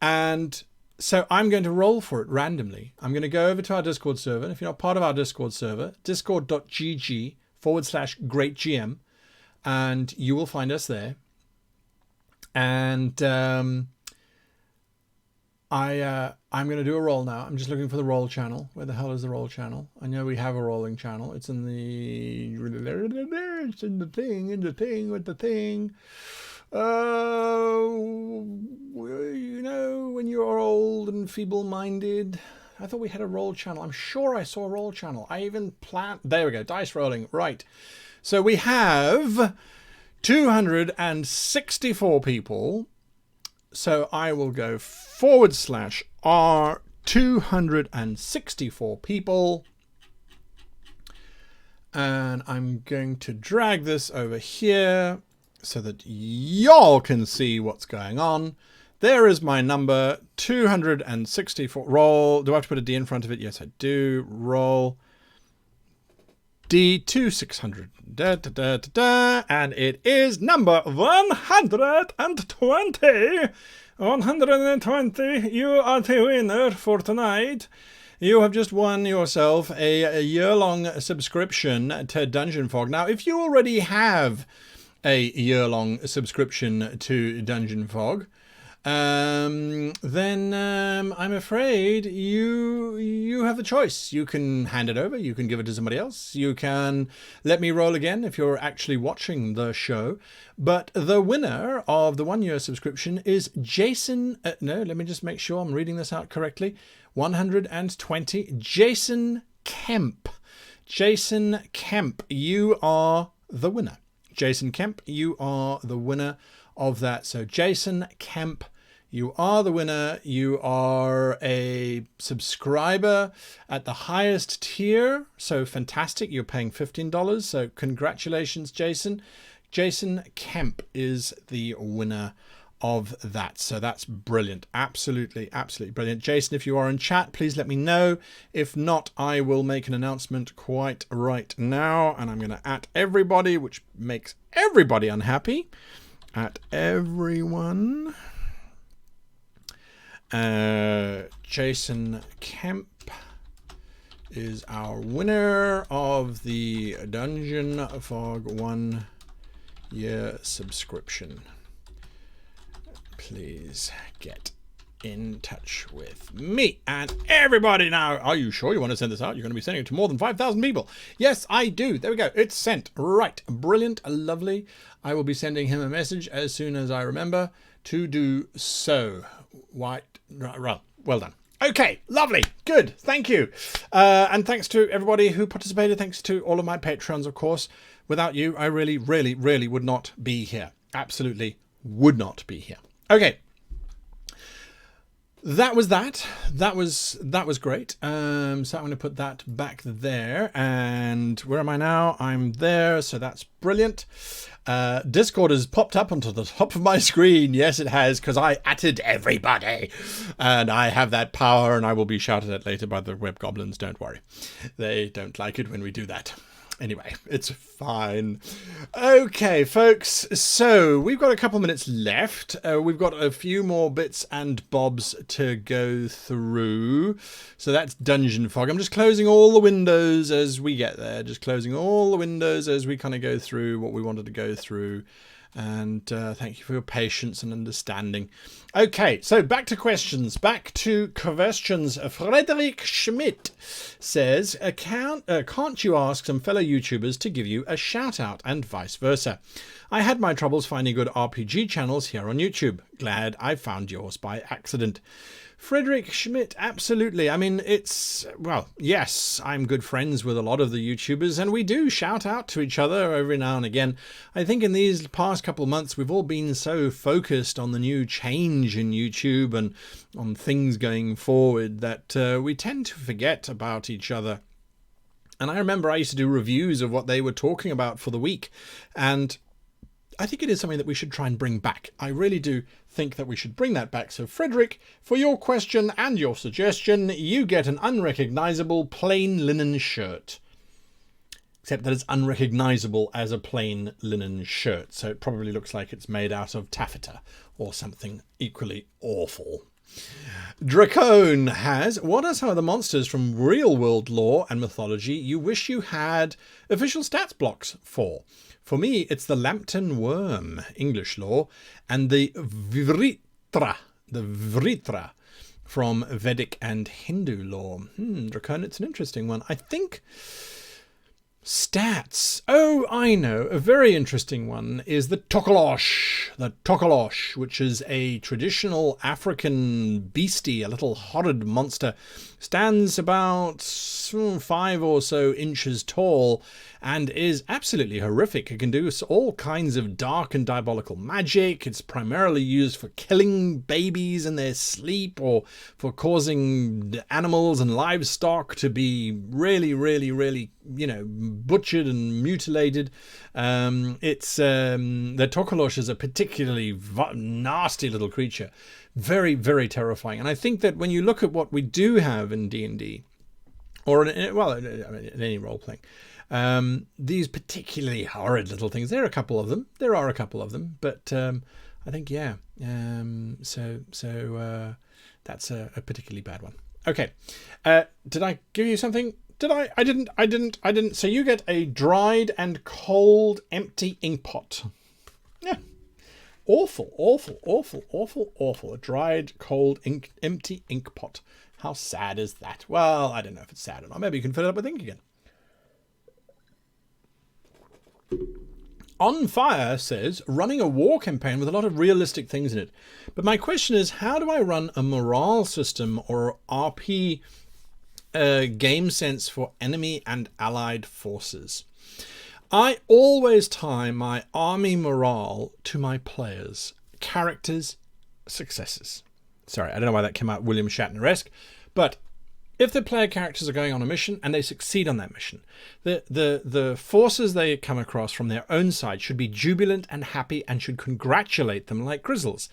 And so I'm going to roll for it randomly. I'm going to go over to our Discord server. If you're not part of our Discord server, discord.gg/greatgm, and you will find us there. And I'm going to do a roll now. I'm just looking for the roll channel. Where the hell is the roll channel? I know we have a rolling channel. It's in the... It's in the thing with the thing. You know, when you're old and feeble-minded. I thought we had a roll channel. I'm sure I saw a roll channel. I even planned... There we go. Dice rolling. Right. So we have 264 people. So I will go /r 264 people. And I'm going to drag this over here so that y'all can see what's going on. There is my number, 264. Roll. Do I have to put a D in front of it? Yes, I do. Roll. D2600. Da, da, da, da, da. And it is number 120. 120. You are the winner for tonight. You have just won yourself a year-long subscription to Dungeon Fog. Now, if you already have a year-long subscription to Dungeon Fog, then I'm afraid you have a choice. You can hand it over. You can give it to somebody else. You can let me roll again if you're actually watching the show. But the winner of the 1 year subscription is Jason. No, let me just make sure I'm reading this out correctly. 120. Jason Kemp. Jason Kemp, you are the winner. Jason Kemp, you are the winner of that. So Jason Kemp, you are the winner. You are a subscriber at the highest tier. So fantastic. You're paying $15. So congratulations, Jason. Jason Kemp is the winner of that. So that's brilliant. Absolutely, absolutely brilliant. Jason, if you are in chat, please let me know. If not, I will make an announcement quite right now. And I'm going to at everybody, which makes everybody unhappy. At everyone. Jason Kemp is our winner of the Dungeon Fog 1 year subscription. Please get in touch with me and everybody now. Are you sure you want to send this out? You're going to be sending it to more than 5,000 people. Yes, I do. There we go. It's sent. Right. Brilliant. Lovely. I will be sending him a message as soon as I remember to do so. Well done. Okay, lovely, good, thank you. And thanks to everybody who participated. Thanks to all of my patrons, of course. Without you, I really, really, really would not be here. Absolutely would not be here. Okay. That was that. That was great. So I'm going to put that back there. And where am I now? I'm there. So that's brilliant. Discord has popped up onto the top of my screen. Yes, it has, because I added everybody. And I have that power, and I will be shouted at later by the web goblins. Don't worry. They don't like it when we do that. Anyway, it's fine. Okay, folks, so we've got a couple minutes left. We've got a few more bits and bobs to go through. So that's Dungeon Fog. I'm just closing all the windows as we get there. Just closing all the windows as we kind of go through what we wanted to go through. And thank you for your patience and understanding. Okay, so back to questions. Back to questions. Frederick Schmidt says, can't you ask some fellow YouTubers to give you a shout out and vice versa? I had my troubles finding good RPG channels here on YouTube. Glad I found yours by accident. Frederick Schmidt, absolutely. I mean, well, yes, I'm good friends with a lot of the YouTubers, and we do shout out to each other every now and again. I think in these past couple of months, we've all been so focused on the new change in YouTube and on things going forward that we tend to forget about each other. And I remember I used to do reviews of what they were talking about for the week, and I think it is something that we should try and bring back. I really do think that we should bring that back. So, Frederick, for your question and your suggestion, you get an unrecognizable plain linen shirt. Except that it's unrecognizable as a plain linen shirt. So it probably looks like it's made out of taffeta or something equally awful. Dracone has, what are some of the monsters from real world lore and mythology you wish you had official stats blocks for? For me, it's the Lambton Worm, English lore, and the Vritra from Vedic and Hindu lore. Dracone, it's an interesting one. I think stats. Oh, I know. A very interesting one is the Tokolosh. The Tokolosh, which is a traditional African beastie, a little horrid monster stands about 5 or so inches tall and is absolutely horrific. It can do all kinds of dark and diabolical magic. It's primarily used for killing babies in their sleep or for causing animals and livestock to be really, really, really, butchered and mutilated. The Tokolosh is a particularly nasty little creature. Very, very terrifying. And I think that when you look at what we do have in D&D, or in any role-playing, these particularly horrid little things, there are a couple of them. But I think, so that's a particularly bad one. Okay. Did I give you something? Did I? I didn't. So you get a dried and cold empty ink pot. Yeah. Awful. A dried, cold, empty ink pot. How sad is that? Well, I don't know if it's sad or not. Maybe you can fill it up with ink again. On Fire says, running a war campaign with a lot of realistic things in it. But my question is, how do I run a morale system or RP game sense for enemy and allied forces? I always tie my army morale to my players, characters, successes. Sorry, I don't know why that came out William Shatner-esque, but if the player characters are going on a mission and they succeed on that mission, the forces they come across from their own side should be jubilant and happy and should congratulate them like Grizzles.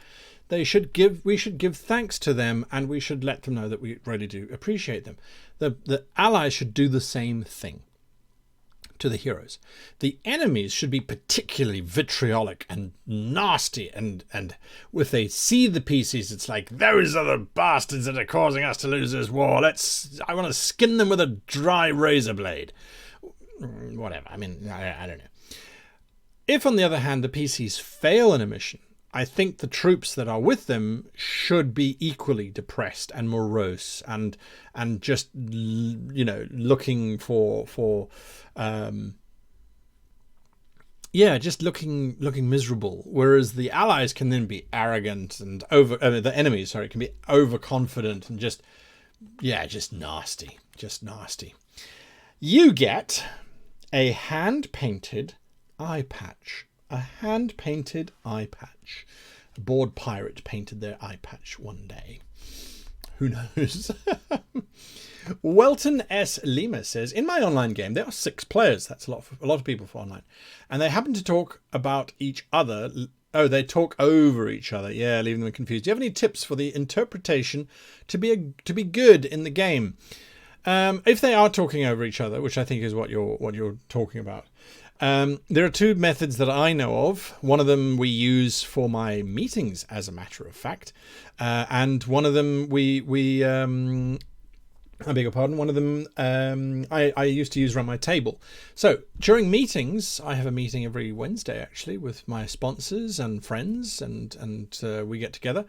We should give thanks to them, and we should let them know that we really do appreciate them. The allies should do the same thing to the heroes. The enemies should be particularly vitriolic and nasty, and if they see the PCs, it's like, those are the bastards that are causing us to lose this war. I want to skin them with a dry razor blade. Whatever. I mean, I don't know. If, on the other hand, the PCs fail in a mission, I think the troops that are with them should be equally depressed and morose and just, looking for just looking miserable. Whereas the allies can then be arrogant and the enemies, can be overconfident and just nasty. You get a hand-painted eye patch. A hand-painted eye patch. A board pirate painted their eye patch one day. Who knows? Welton S. Lima says, in my online game, there are 6 players. That's a lot of people for online. And they happen to talk about each other. Oh, they talk over each other. Yeah, leaving them confused. Do you have any tips for the interpretation to be good in the game? If they are talking over each other, which I think is what you're talking about, there are 2 methods that I know of. One of them we use for my meetings, as a matter of fact, and one of them I beg your pardon. One of them I used to use around my table. So during meetings, I have a meeting every Wednesday actually with my sponsors and friends, and we get together.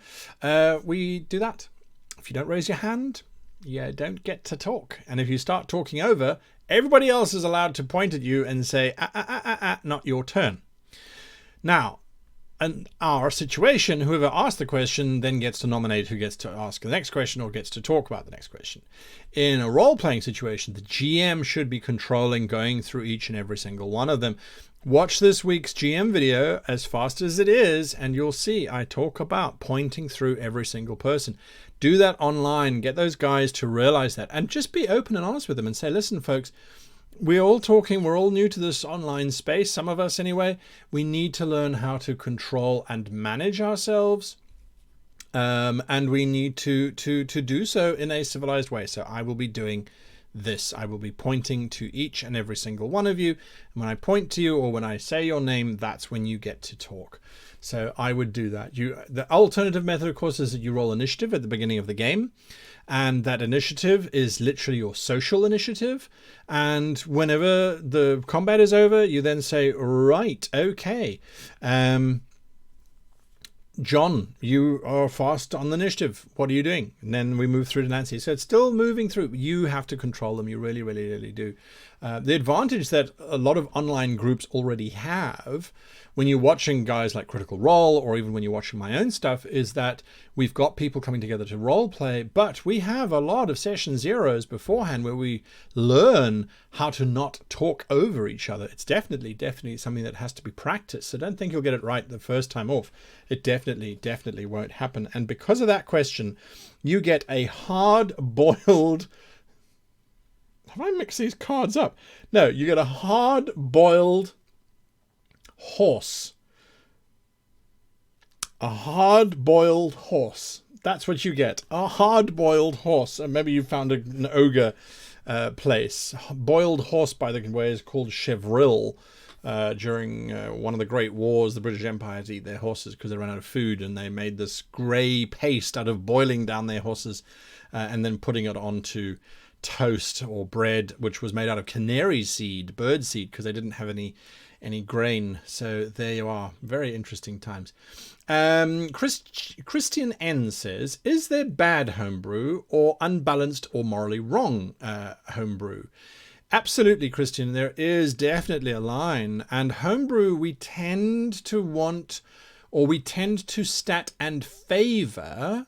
We do that. If you don't raise your hand, you don't get to talk. And if you start talking over, everybody else is allowed to point at you and say, not your turn. Now, in our situation, whoever asked the question then gets to nominate who gets to ask the next question or gets to talk about the next question. In a role-playing situation, the GM should be controlling, going through each and every single one of them. Watch this week's GM video as fast as it is, and you'll see I talk about pointing through every single person. Do that online. Get those guys to realize that, and just be open and honest with them and say, listen, folks, we're all talking, we're all new to this online space, some of us anyway. We need to learn how to control and manage ourselves. And we need to do so in a civilized way. So I will be doing this. I will be pointing to each and every single one of you. And when I point to you or when I say your name, that's when you get to talk. So I would do that. The alternative method, of course, is that you roll initiative at the beginning of the game. And that initiative is literally your social initiative. And whenever the combat is over, you then say, right, okay. John, you are fast on the initiative. What are you doing? And then we move through to Nancy. So it's still moving through. You have to control them. You really, really, really do. The advantage that a lot of online groups already have when you're watching guys like Critical Role, or even when you're watching my own stuff, is that we've got people coming together to role play, but we have a lot of session zeros beforehand where we learn how to not talk over each other. It's definitely something that has to be practiced. So don't think you'll get it right the first time off. It definitely won't happen. And because of that question, you get a hard-boiled... Have I mixed these cards up? No, you get a hard-boiled horse. A hard-boiled horse. That's what you get. A hard-boiled horse. And maybe you found an ogre place. Boiled horse, by the way, is called chevril. During one of the great wars, the British Empire had to eat their horses because they ran out of food, and they made this grey paste out of boiling down their horses and then putting it onto toast or bread, which was made out of canary seed, bird seed, because they didn't have any grain. So there you are. Very interesting times. Christian N says, is there bad homebrew or unbalanced or morally wrong homebrew? Absolutely, Christian. There is definitely a line. And homebrew, we tend to want, or we tend to stat and favor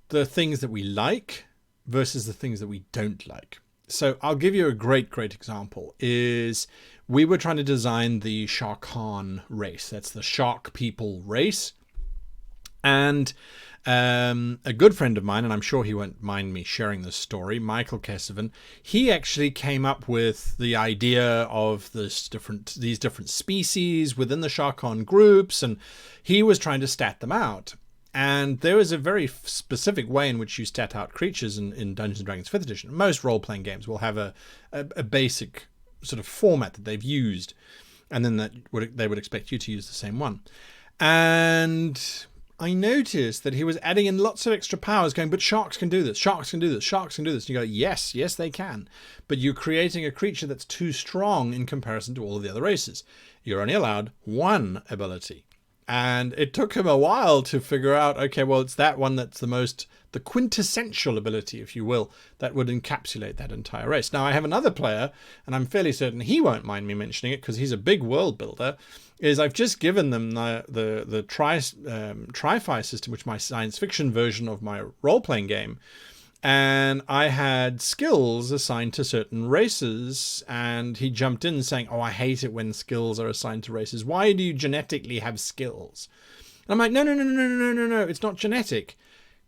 the things that we like versus the things that we don't like. So I'll give you a great example. Is we were trying to design the Sharkan race. That's the shark people race. And a good friend of mine, and I'm sure he won't mind me sharing this story, Michael Kesevan, he actually came up with the idea of these different species within the Sharkan groups, and he was trying to stat them out. And there is a very specific way in which you stat out creatures in Dungeons & Dragons 5th edition. Most role-playing games will have a basic sort of format that they've used, and then they would expect you to use the same one. And I noticed that he was adding in lots of extra powers, going, but sharks can do this, sharks can do this, sharks can do this. And you go, yes, they can. But you're creating a creature that's too strong in comparison to all of the other races. You're only allowed one ability. And it took him a while to figure out, okay, well, it's that one that's the quintessential ability, if you will, that would encapsulate that entire race. Now, I have another player, and I'm fairly certain he won't mind me mentioning it because he's a big world builder, is I've just given them the Tri-Fi system, which is my science fiction version of my role-playing game. And I had skills assigned to certain races, and he jumped in saying, oh, I hate it when skills are assigned to races. Why do you genetically have skills? And I'm like, no, it's not genetic.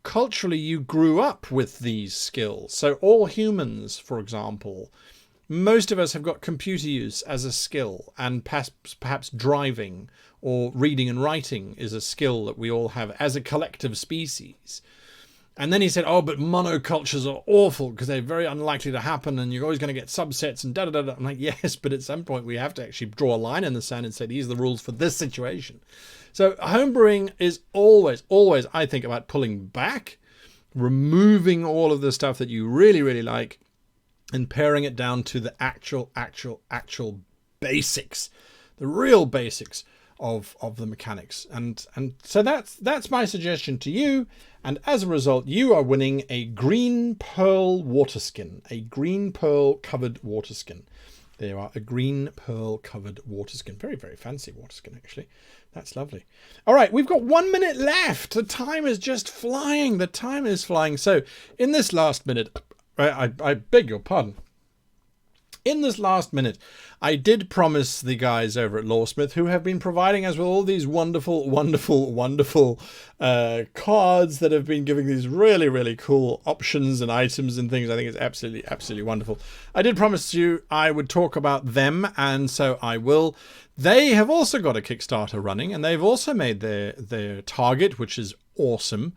Culturally, you grew up with these skills. So all humans, for example, most of us have got computer use as a skill, and perhaps driving or reading and writing is a skill that we all have as a collective species. And then he said, oh, but monocultures are awful because they're very unlikely to happen and you're always going to get subsets and da-da-da-da. I'm like, yes, but at some point we have to actually draw a line in the sand and say, these are the rules for this situation. So homebrewing is always, I think, about pulling back, removing all of the stuff that you really, really like, and paring it down to the actual basics, the real basics of the mechanics. And so that's my suggestion to you. And as a result, you are winning a green pearl waterskin, a green pearl covered waterskin. There you are, a green pearl covered waterskin. Very, very fancy waterskin, actually. That's lovely. All right, we've got 1 minute left. The time is just flying. The time is flying. So in this last minute, I beg your pardon. In this last minute, I did promise the guys over at Lawsmith, who have been providing us with all these wonderful cards that have been giving these really, really cool options and items and things. I think it's absolutely wonderful. I did promise you I would talk about them, and so I will. They have also got a Kickstarter running, and they've also made their target, which is awesome.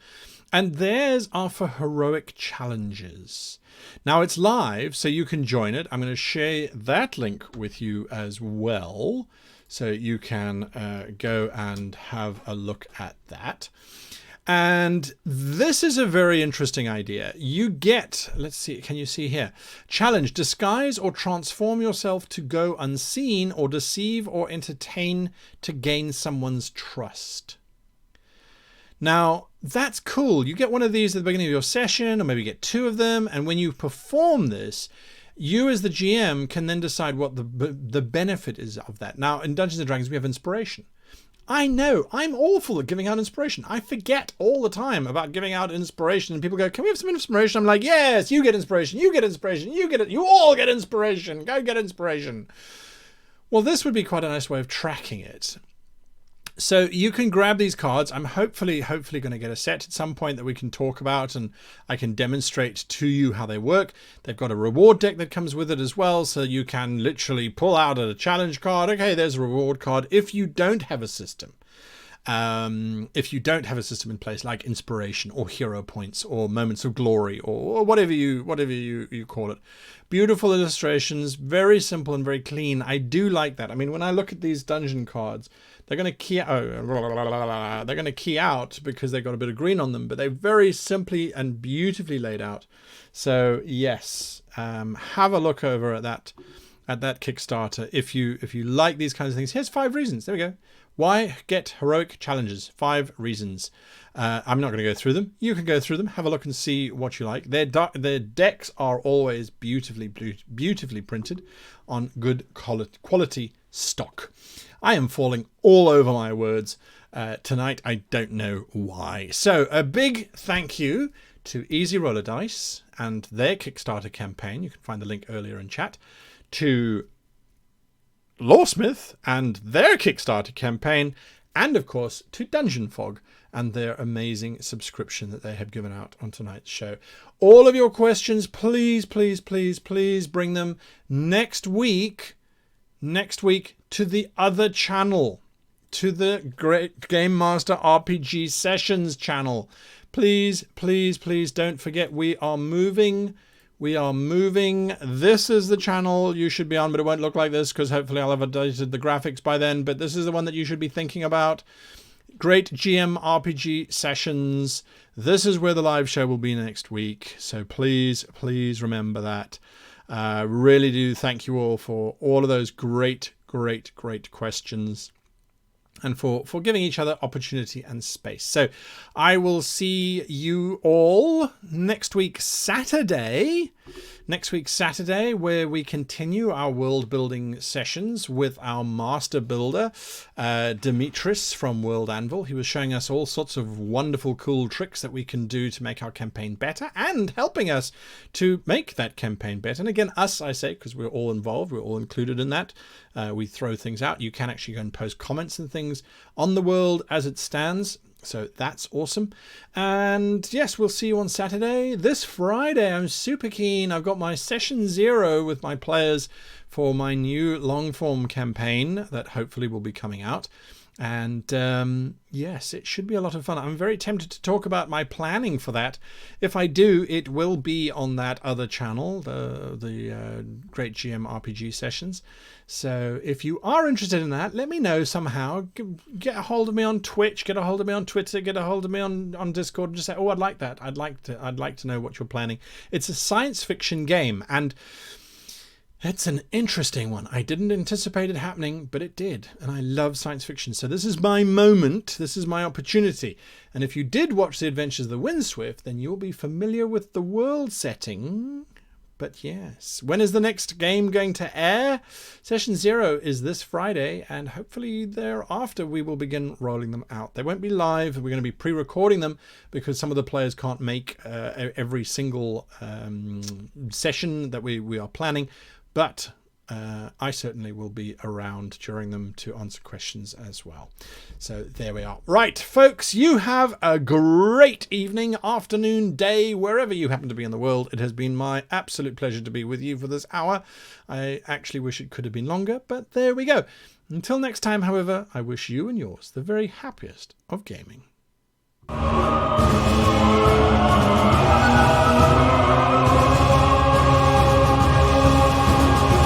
And theirs are for heroic challenges. Now it's live, so you can join it. I'm going to share that link with you as well, so you can go and have a look at that. And this is a very interesting idea. You get, let's see, can you see here? Challenge, disguise or transform yourself to go unseen or deceive or entertain to gain someone's trust. Now, that's cool. You get one of these at the beginning of your session, or maybe get two of them. And when you perform this, You as the GM can then decide what the benefit is of that. Now, in Dungeons & Dragons, we have inspiration. I know, I'm awful at giving out inspiration. I forget all the time about giving out inspiration, and people go, can we have some inspiration? I'm like, yes, you get inspiration, you get inspiration, you get it, you all get inspiration, go get inspiration. Well, this would be quite a nice way of tracking it. So you can grab these cards. I'm hopefully going to get a set at some point that we can talk about, and I can demonstrate to you how they work. They've got a reward deck that comes with it as well, so you can literally pull out a challenge card. Okay, there's a reward card. If you don't have a system, in place, like inspiration or hero points or moments of glory or whatever you call it, beautiful illustrations, very simple and very clean. I do like that. I mean, when I look at these dungeon cards, they're going to key out because they've got a bit of green on them, but they're very simply and beautifully laid out. So yes, have a look over at that Kickstarter if you like these kinds of things. Here's 5 reasons. There we go. Why get heroic challenges? 5 reasons. I'm not going to go through them. You can go through them. Have a look and see what you like. Their decks are always beautifully printed on good quality stock. I am falling all over my words tonight. I don't know why. So a big thank you to Easy Roller Dice and their Kickstarter campaign. You can find the link earlier in chat. To Lawsmith and their Kickstarter campaign, and of course to Dungeon Fog and their amazing subscription that they have given out on tonight's show. All of your questions, please bring them next week to the other channel, to the Great Game Master RPG Sessions channel. Please don't forget, we are moving. This is the channel you should be on, but it won't look like this because hopefully I'll have updated the graphics by then. But this is the one that you should be thinking about. Great GM RPG Sessions. This is where the live show will be next week. So please remember that. Really do thank you all for all of those great questions, and for giving each other opportunity and space. So I will see you all next week Saturday, where we continue our world building sessions with our master builder, Dimitris from World Anvil. He was showing us all sorts of wonderful, cool tricks that we can do to make our campaign better, and helping us to make that campaign better. And again, us, I say, because we're all involved, we're all included in that. We throw things out. You can actually go and post comments and things on the world as it stands. So that's awesome. And yes, we'll see you on Saturday. This Friday, I'm super keen. I've got my session 0 with my players for my new long form campaign that hopefully will be coming out. And yes, it should be a lot of fun. I'm very tempted to talk about my planning for that. If I do, it will be on that other channel, the Great GM RPG Sessions. So if you are interested in that, let me know somehow. Get a hold of me on Twitch, get a hold of me on Twitter, get a hold of me on Discord, and just say, oh, I'd like that. I'd like to know what you're planning. It's a science fiction game, and it's an interesting one. I didn't anticipate it happening, but it did. And I love science fiction. So this is my moment. This is my opportunity. And if you did watch The Adventures of the Windswift, then you'll be familiar with the world setting. But yes, when is the next game going to air? Session 0 is this Friday, and hopefully thereafter we will begin rolling them out. They won't be live. We're going to be pre-recording them because some of the players can't make every single session that we are planning. But I certainly will be around during them to answer questions as well. So there we are. Right, folks, you have a great evening, afternoon, day, wherever you happen to be in the world. It has been my absolute pleasure to be with you for this hour. I actually wish it could have been longer, but there we go. Until next time, however, I wish you and yours the very happiest of gaming.